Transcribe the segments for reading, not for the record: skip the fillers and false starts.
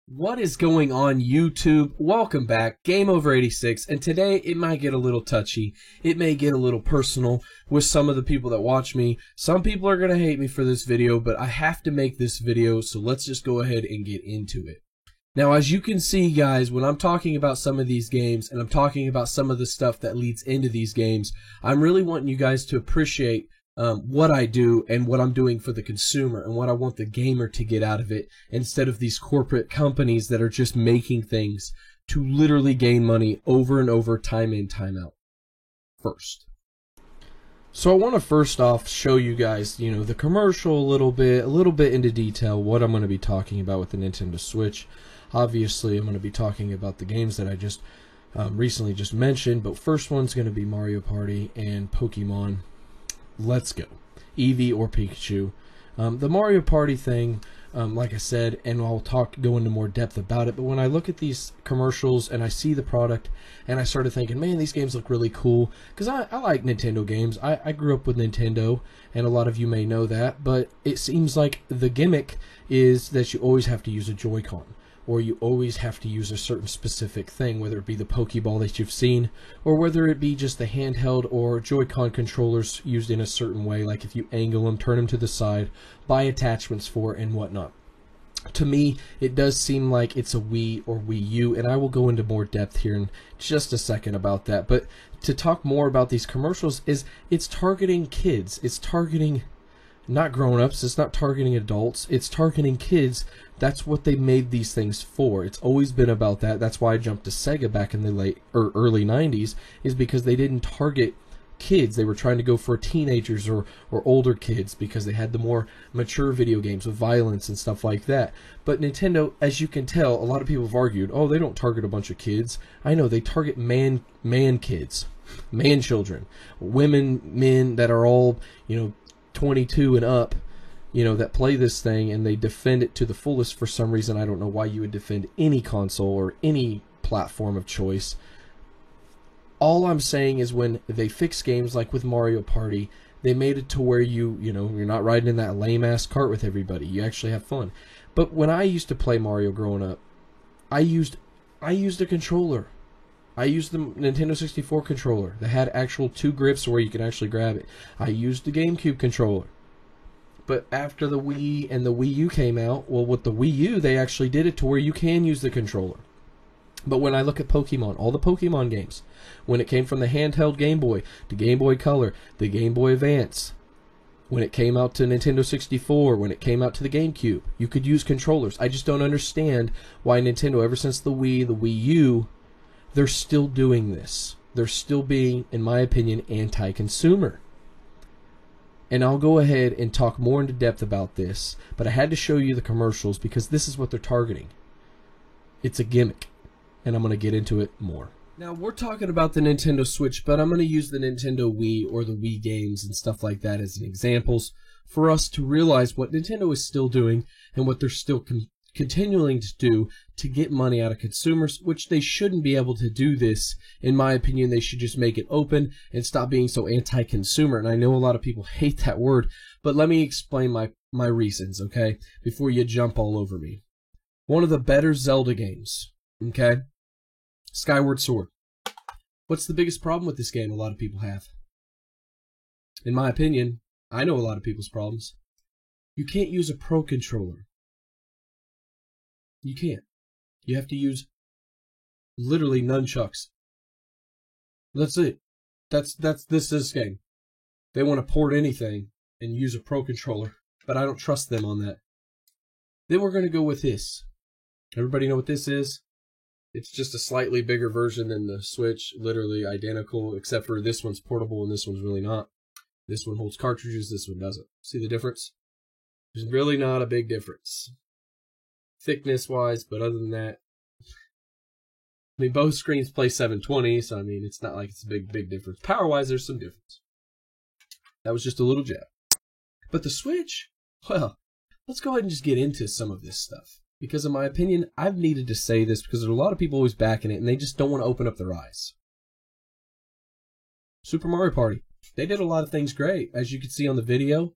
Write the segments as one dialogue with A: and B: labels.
A: What is going on, YouTube? Welcome back, Game Over 86, and today it might get a little touchy. It may get a little personal with some of the people that watch me. Some people are going to hate me for this video, but I have to make this video, so let's just go ahead and get into it. Now, as you can see, guys, when I'm talking about some of these games, and I'm talking about some of the stuff that leads into these games, I'm really wanting you guys to appreciate what I do and what I'm doing for the consumer and what I want the gamer to get out of it, instead of these corporate companies that are just making things to literally gain money over and over, time in, time out. First, so I want to first off show you guys, the commercial a little bit into detail what I'm going to be talking about with the Nintendo Switch. Obviously, I'm going to be talking about the games that I just recently just mentioned, but first one's going to be Mario Party and Pokemon Let's Go, Eevee or Pikachu. The Mario Party thing, like I said, and I'll go into more depth about it, but when I look at these commercials and I see the product and I started thinking, man, these games look really cool, because I like Nintendo games. I grew up with Nintendo, and a lot of you may know that, but it seems like the gimmick is that you always have to use a Joy-Con, or you always have to use a certain specific thing, whether it be the Pokeball that you've seen, or whether it be just the handheld or Joy-Con controllers used in a certain way, like if you angle them, turn them to the side, buy attachments for, and whatnot. To me, it does seem like it's a Wii or Wii U, and I will go into more depth here in just a second about that. But to talk more about these commercials, it's targeting kids. It's targeting not grown-ups, it's not targeting adults, it's targeting kids. That's what they made these things for. It's always been about that. That's why I jumped to Sega back in the early 90s, is because they didn't target kids. They were trying to go for teenagers or older kids, because they had the more mature video games with violence and stuff like that. But Nintendo, as you can tell, a lot of people have argued, oh, they don't target a bunch of kids. I know, they target man kids, man children, women, men that are all, 22 and up, that play this thing, and they defend it to the fullest for some reason. I don't know why you would defend any console or any platform of choice. All I'm saying is, when they fix games like with Mario Party, they made it to where you're not riding in that lame-ass cart with everybody. You actually have fun. But when I used to play Mario growing up, I used a controller. I used the Nintendo 64 controller that had actual two grips where you can actually grab it. I used the GameCube controller. But after the Wii and the Wii U came out, well, with the Wii U, they actually did it to where you can use the controller. But when I look at Pokemon, all the Pokemon games, when it came from the handheld Game Boy, to Game Boy Color, the Game Boy Advance, when it came out to Nintendo 64, when it came out to the GameCube, you could use controllers. I just don't understand why Nintendo, ever since the Wii, the Wii U, they're still doing this. They're still being, in my opinion, anti-consumer. And I'll go ahead and talk more into depth about this, but I had to show you the commercials because this is what they're targeting. It's a gimmick, and I'm going to get into it more. Now, we're talking about the Nintendo Switch, but I'm going to use the Nintendo Wii or the Wii games and stuff like that as examples for us to realize what Nintendo is still doing and what they're still continuing to do to get money out of consumers, which they shouldn't be able to do this. In my opinion, they should just make it open and stop being so anti-consumer. And I know a lot of people hate that word, but let me explain my reasons, okay, before you jump all over me. One of the better Zelda games, okay, Skyward Sword. What's the biggest problem with this game a lot of people have? In my opinion, I know a lot of people's problems. You can't use a Pro Controller. You can't. You have to use literally nunchucks. That's it. That's this game. They want to port anything and use a Pro Controller, but I don't trust them on that. Then we're going to go with this. Everybody know what this is? It's just a slightly bigger version than the Switch, literally identical, except for this one's portable and this one's really not. This one holds cartridges, this one doesn't. See the difference? There's really not a big difference thickness wise, but other than that, I mean, both screens play 720, so I mean, it's not like it's a big difference. Power wise, there's some difference. That was just a little jab. But the Switch, well, let's go ahead and just get into some of this stuff, because in my opinion, I've needed to say this because there's a lot of people always backing it and they just don't want to open up their eyes. Super Mario Party, they did a lot of things great. As you can see on the video,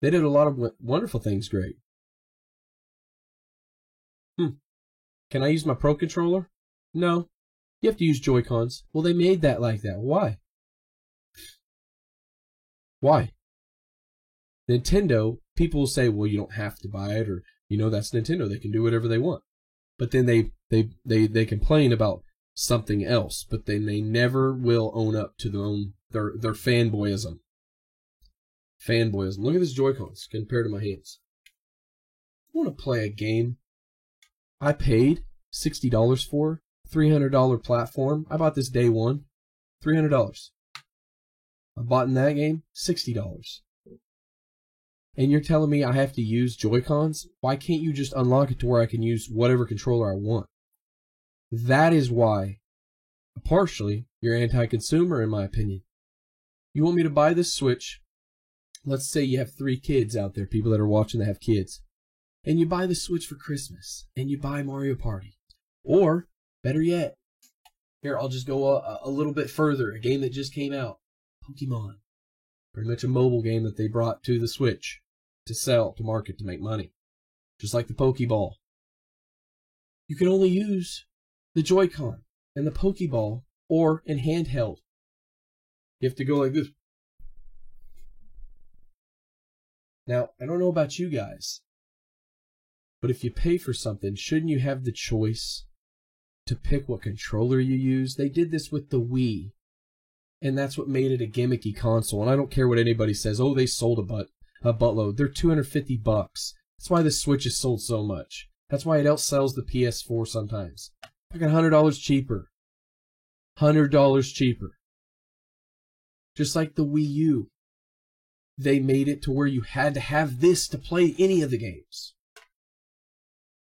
A: they did a lot of wonderful things great. Can I use my Pro Controller? No. You have to use Joy-Cons. Well, they made that like that. Why? Why? Nintendo, people will say, well, you don't have to buy it, or, that's Nintendo. They can do whatever they want. But then they complain about something else, but then they never will own up to their fanboyism. Fanboyism. Look at this Joy-Cons compared to my hands. I want to play a game I paid $60 for, $300 platform. I bought this day one, $300. I bought in that game $60. And you're telling me I have to use Joy-Cons? Why can't you just unlock it to where I can use whatever controller I want? That is why, partially, you're anti-consumer, in my opinion. You want me to buy this Switch? Let's say you have 3 kids out there, people that are watching that have kids. And you buy the Switch for Christmas, and you buy Mario Party. Or, better yet, here, I'll just go a little bit further. A game that just came out, Pokemon. Pretty much a mobile game that they brought to the Switch to sell, to market, to make money. Just like the Pokeball. You can only use the Joy-Con and the Pokeball or in handheld. You have to go like this. Now, I don't know about you guys, but if you pay for something, shouldn't you have the choice to pick what controller you use? They did this with the Wii, and that's what made it a gimmicky console. And I don't care what anybody says. Oh, they sold a buttload. They're $250. That's why the Switch is sold so much. That's why it outsells the PS4 sometimes. Like $100 cheaper. $100 cheaper. Just like the Wii U. They made it to where you had to have this to play any of the games.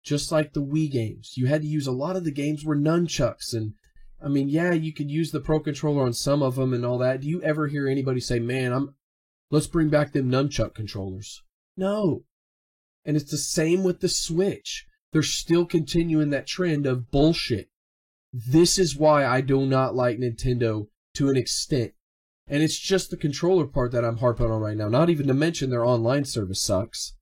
A: Just like the Wii games. You had to use a lot of the games were nunchucks. And, I mean, yeah, you could use the Pro Controller on some of them and all that. Do you ever hear anybody say, man, let's bring back them nunchuck controllers? No. And it's the same with the Switch. They're still continuing that trend of bullshit. This is why I do not like Nintendo to an extent. And it's just the controller part that I'm harping on right now. Not even to mention their online service sucks.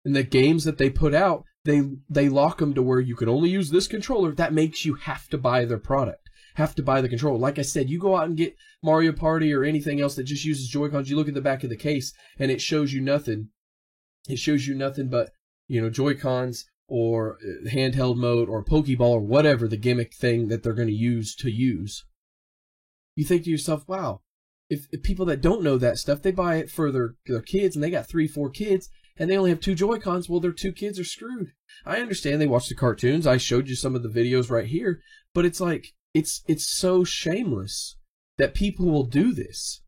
A: And the games that they put out, they lock them to where you can only use this controller. That makes you have to buy their product. Have to buy the controller. Like I said, you go out and get Mario Party or anything else that just uses Joy-Cons. You look at the back of the case and it shows you nothing. It shows you nothing but, Joy-Cons or handheld mode or Pokeball or whatever the gimmick thing that they're going to use. You think to yourself, wow, if people that don't know that stuff, they buy it for their kids and they got 3-4 kids and they only have 2 Joy-Cons, well, their 2 kids are screwed. I understand they watch the cartoons. I showed you some of the videos right here, but it's like, it's so shameless that people will do this.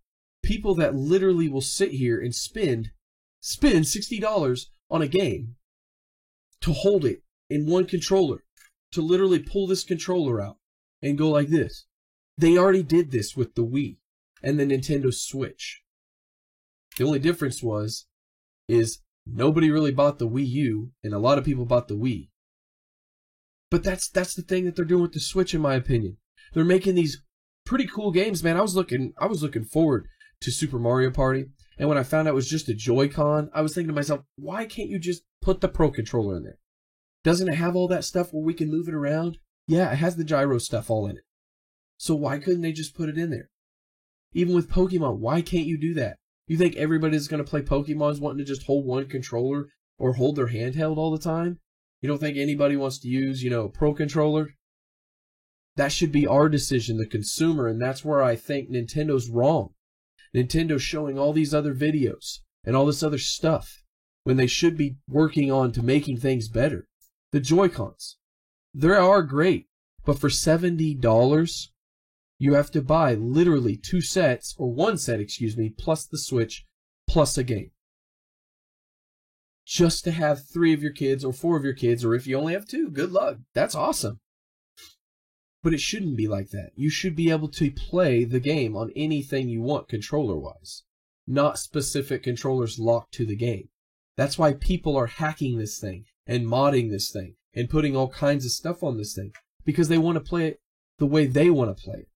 A: People that literally will sit here and spend $60 on a game to hold it in one controller, to literally pull this controller out and go like this. They already did this with the Wii and the Nintendo Switch. The only difference is nobody really bought the Wii U, and a lot of people bought the Wii. But that's the thing that they're doing with the Switch, in my opinion. They're making these pretty cool games, man. I was looking forward to Super Mario Party, and when I found out it was just a Joy-Con, I was thinking to myself, why can't you just put the Pro Controller in there? Doesn't it have all that stuff where we can move it around? Yeah, it has the gyro stuff all in it. So why couldn't they just put it in there? Even with Pokemon, why can't you do that? You think everybody's going to play Pokemon's wanting to just hold one controller or hold their handheld all the time? You don't think anybody wants to use, a Pro Controller? That should be our decision, the consumer, and that's where I think Nintendo's wrong. Nintendo's showing all these other videos and all this other stuff when they should be working on to making things better. The Joy-Cons, they are great, but for $70, you have to buy literally 2 sets, or 1 set, plus the Switch, plus a game. Just to have 3 of your kids, or 4 of your kids, or if you only have 2, good luck. That's awesome. But it shouldn't be like that. You should be able to play the game on anything you want controller-wise, not specific controllers locked to the game. That's why people are hacking this thing, and modding this thing, and putting all kinds of stuff on this thing, because they want to play it the way they want to play it.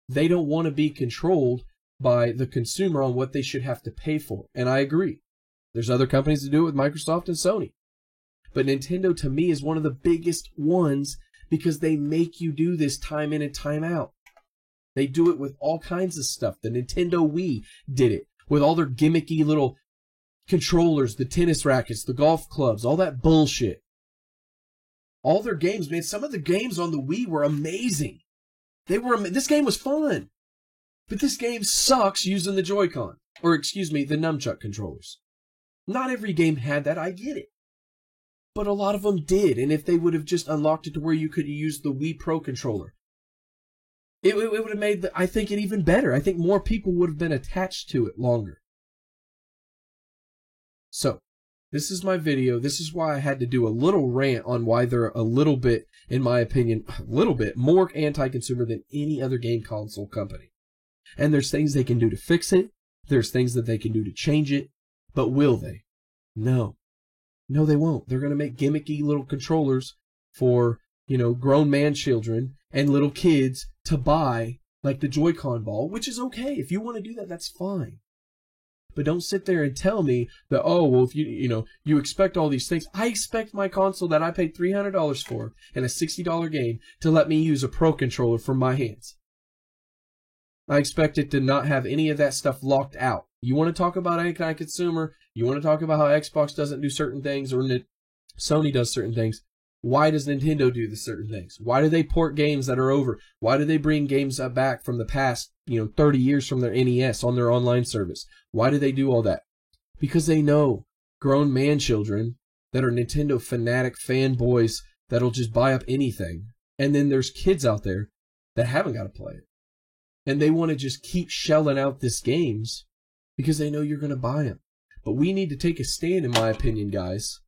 A: They don't want to be controlled by the consumer on what they should have to pay for. And I agree. There's other companies that do it with Microsoft and Sony. But Nintendo, to me, is one of the biggest ones because they make you do this time in and time out. They do it with all kinds of stuff. The Nintendo Wii did it with all their gimmicky little controllers, the tennis rackets, the golf clubs, all that bullshit. All their games, man, some of the games on the Wii were amazing. This game was fun. But this game sucks using the Joy-Con. Or, excuse me, the nunchuck controllers. Not every game had that, I get it. But a lot of them did, and if they would have just unlocked it to where you could use the Wii Pro controller, it would have made, I think, it even better. I think more people would have been attached to it longer. So, this is my video. This is why I had to do a little rant on why they're a little bit, in my opinion, a little bit more anti-consumer than any other game console company. And there's things they can do to fix it. There's things that they can do to change it. But will they? No. No, they won't. They're going to make gimmicky little controllers for, grown man children and little kids to buy, like the Joy-Con ball, which is okay. If you want to do that, that's fine. But don't sit there and tell me that, oh, well, if you expect all these things. I expect my console that I paid $300 for and a $60 game to let me use a Pro controller from my hands. I expect it to not have any of that stuff locked out. You want to talk about anti-consumer? You want to talk about how Xbox doesn't do certain things or Sony does certain things? Why does Nintendo do the certain things? Why do they port games that are over? Why do they bring games back from the past, 30 years from their NES on their online service? Why do they do all that? Because they know grown man children that are Nintendo fanatic fanboys that'll just buy up anything. And then there's kids out there that haven't got to play it. And they want to just keep shelling out these games because they know you're going to buy them. But we need to take a stand, in my opinion, guys,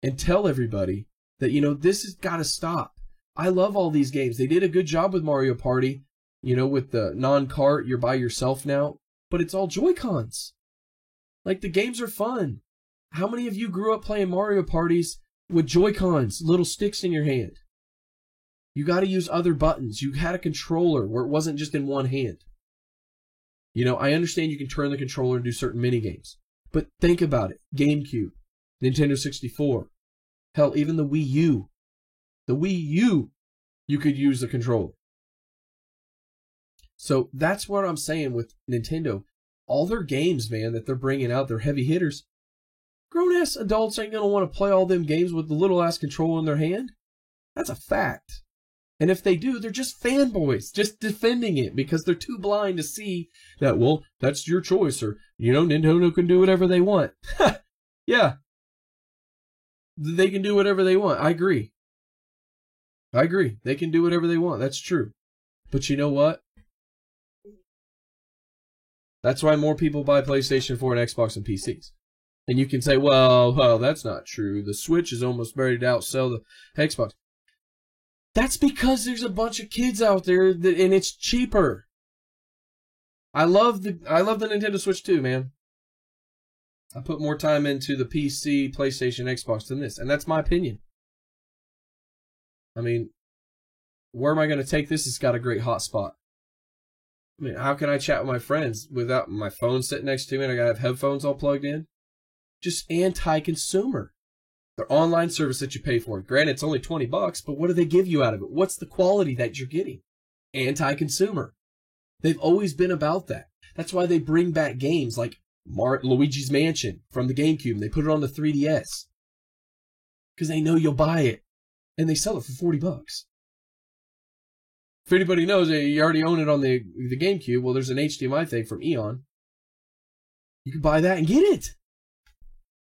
A: and tell everybody that, this has got to stop. I love all these games. They did a good job with Mario Party, with the non-cart, you're by yourself now. But it's all Joy-Cons. Like, the games are fun. How many of you grew up playing Mario Parties with Joy-Cons, little sticks in your hand? You got to use other buttons. You had a controller where it wasn't just in one hand. I understand you can turn the controller and do certain minigames. But think about it. GameCube, Nintendo 64, hell, even the Wii U. The Wii U, you could use the controller. So that's what I'm saying with Nintendo. All their games, man, that they're bringing out, they're heavy hitters. Grown-ass adults ain't going to want to play all them games with the little-ass controller in their hand. That's a fact. And if they do, they're just fanboys, just defending it because they're too blind to see that, well, that's your choice, or, Nintendo can do whatever they want. Yeah. They can do whatever they want. I agree. They can do whatever they want. That's true. But you know what? That's why more people buy PlayStation 4 and Xbox and PCs. And you can say, well, that's not true. The Switch is almost ready to outsell the Xbox. That's because there's a bunch of kids out there and it's cheaper. I love the Nintendo Switch too, man. I put more time into the PC, PlayStation, Xbox than this, and that's my opinion. I mean, where am I going to take this? It's got a great hotspot. I mean, how can I chat with my friends without my phone sitting next to me and I got to have headphones all plugged in? Just anti-consumer. Their online service that you pay for. Granted, it's only $20, but what do they give you out of it? What's the quality that you're getting? Anti-consumer. They've always been about that. That's why they bring back games like Luigi's Mansion from the GameCube, and they put it on the 3DS. Because they know you'll buy it. And they sell it for $40. If anybody knows, you already own it on the GameCube. Well, there's an HDMI thing from Eon. You can buy that and get it.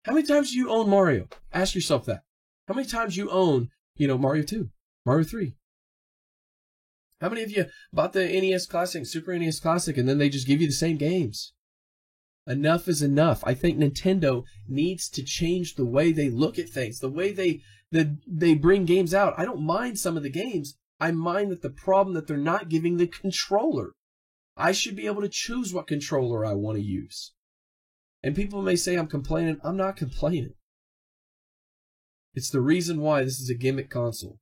A: How many times do you own Mario? Ask yourself that. How many times you own, Mario 2, Mario 3? How many of you bought the NES Classic, Super NES Classic, and then they just give you the same games? Enough is enough. I think Nintendo needs to change the way they look at things, the way they bring games out. I don't mind some of the games. I mind that the problem that they're not giving the controller. I should be able to choose what controller I want to use. And people may say I'm complaining. I'm not complaining. It's the reason why this is a gimmick console.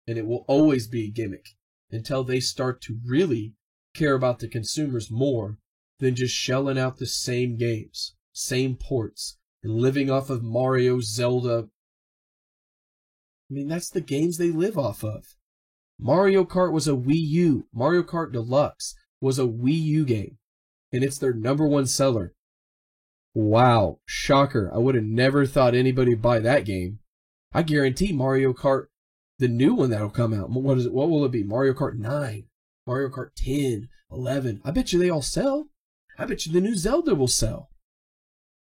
A: And it will always be a gimmick until they start to really care about the consumers more than just shelling out the same games, same ports, and living off of Mario, Zelda, I mean, that's the games they live off of. Mario Kart was a Wii U. Mario Kart Deluxe was a Wii U game. And it's their #1 seller. Wow. Shocker. I would have never thought anybody would buy that game. I guarantee Mario Kart, the new one that'll come out, what will it be? Mario Kart 9, Mario Kart 10, 11. I bet you they all sell. I bet you the new Zelda will sell.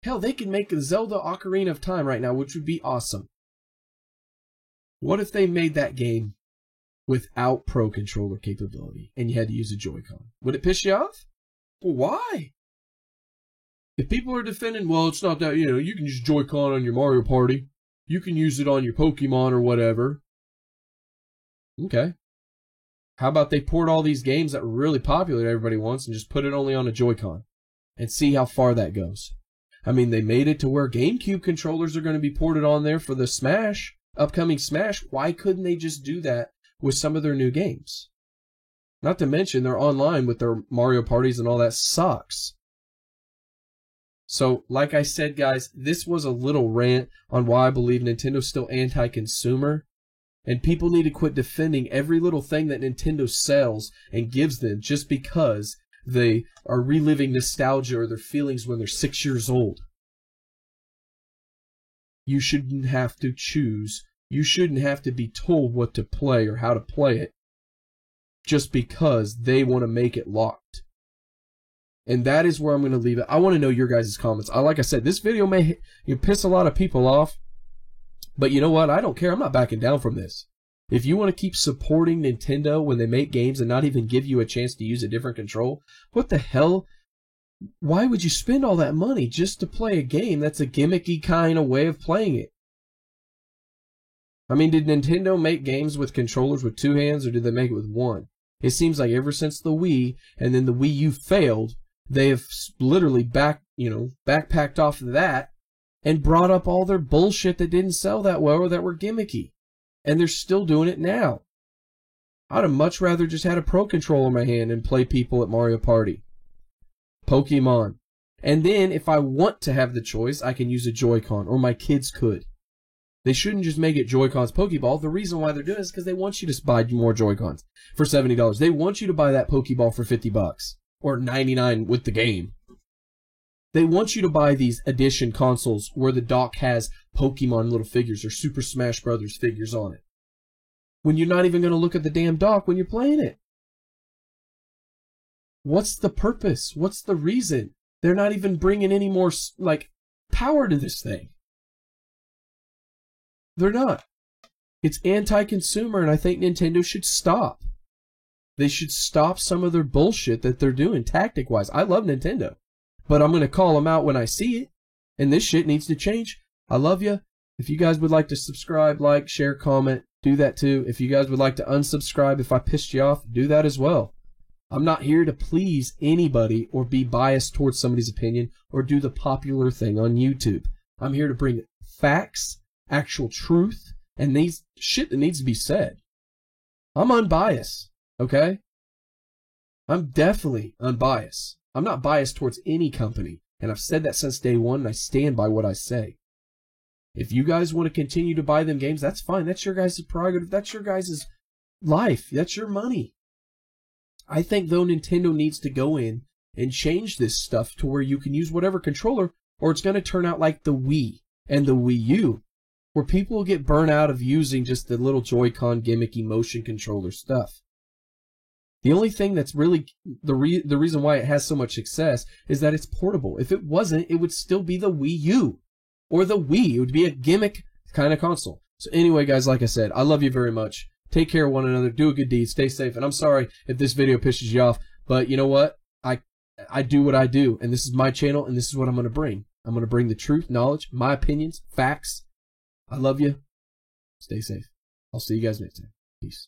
A: Hell, they can make a Zelda Ocarina of Time right now, which would be awesome. What if they made that game without Pro Controller capability and you had to use a Joy-Con? Would it piss you off? Well, why? If people are defending, well, it's not that, you can use Joy-Con on your Mario Party. You can use it on your Pokemon or whatever. Okay. How about they port all these games that were really popular that everybody wants and just put it only on a Joy-Con and see how far that goes? I mean, they made it to where GameCube controllers are going to be ported on there for the Smash, upcoming Smash. Why couldn't they just do that with some of their new games? Not to mention their online with their Mario parties and all that sucks. So, like I said, guys, this was a little rant on why I believe Nintendo's still anti-consumer. And people need to quit defending every little thing that Nintendo sells and gives them just because they are reliving nostalgia or their feelings when they're 6 years old. You shouldn't have to choose. You shouldn't have to be told what to play or how to play it just because they want to make it locked. And that is where I'm going to leave it. I want to know your guys' comments. Like I said, this video may piss a lot of people off. But you know what? I don't care. I'm not backing down from this. If you want to keep supporting Nintendo when they make games and not even give you a chance to use a different control, what the hell? Why would you spend all that money just to play a game that's a gimmicky kind of way of playing it? I mean, did Nintendo make games with controllers with 2 hands or did they make it with 1? It seems like ever since the Wii and then the Wii U failed, they have literally backpacked off of that and brought up all their bullshit that didn't sell that well or that were gimmicky. And they're still doing it now. I'd have much rather just had a Pro Controller in my hand and play people at Mario Party. Pokemon. And then, if I want to have the choice, I can use a Joy-Con, or my kids could. They shouldn't just make it Joy-Cons Pokeball. The reason why they're doing it is because they want you to buy more Joy-Cons for $70. They want you to buy that Pokeball for $50. Or $99 with the game. They want you to buy these edition consoles where the dock has Pokemon little figures or Super Smash Brothers figures on it. When you're not even going to look at the damn dock when you're playing it. What's the purpose? What's the reason? They're not even bringing any more, power to this thing. They're not. It's anti-consumer, and I think Nintendo should stop. They should stop some of their bullshit that they're doing tactic-wise. I love Nintendo. But I'm going to call them out when I see it. And this shit needs to change. I love you. If you guys would like to subscribe, like, share, comment, do that too. If you guys would like to unsubscribe if I pissed you off, do that as well. I'm not here to please anybody or be biased towards somebody's opinion or do the popular thing on YouTube. I'm here to bring facts, actual truth, and these shit that needs to be said. I'm unbiased, okay? I'm definitely unbiased. I'm not biased towards any company, and I've said that since day one, and I stand by what I say. If you guys want to continue to buy them games, that's fine. That's your guys' prerogative. That's your guys' life. That's your money. I think, though, Nintendo needs to go in and change this stuff to where you can use whatever controller, or it's going to turn out like the Wii and the Wii U, where people will get burnt out of using just the little Joy-Con gimmicky motion controller stuff. The only thing that's really the reason why it has so much success is that it's portable. If it wasn't, it would still be the Wii U or the Wii. It would be a gimmick kind of console. So anyway, guys, like I said, I love you very much. Take care of one another. Do a good deed. Stay safe. And I'm sorry if this video pisses you off, but you know what? I do what I do, and this is my channel, and this is what I'm going to bring. I'm going to bring the truth, knowledge, my opinions, facts. I love you. Stay safe. I'll see you guys next time. Peace.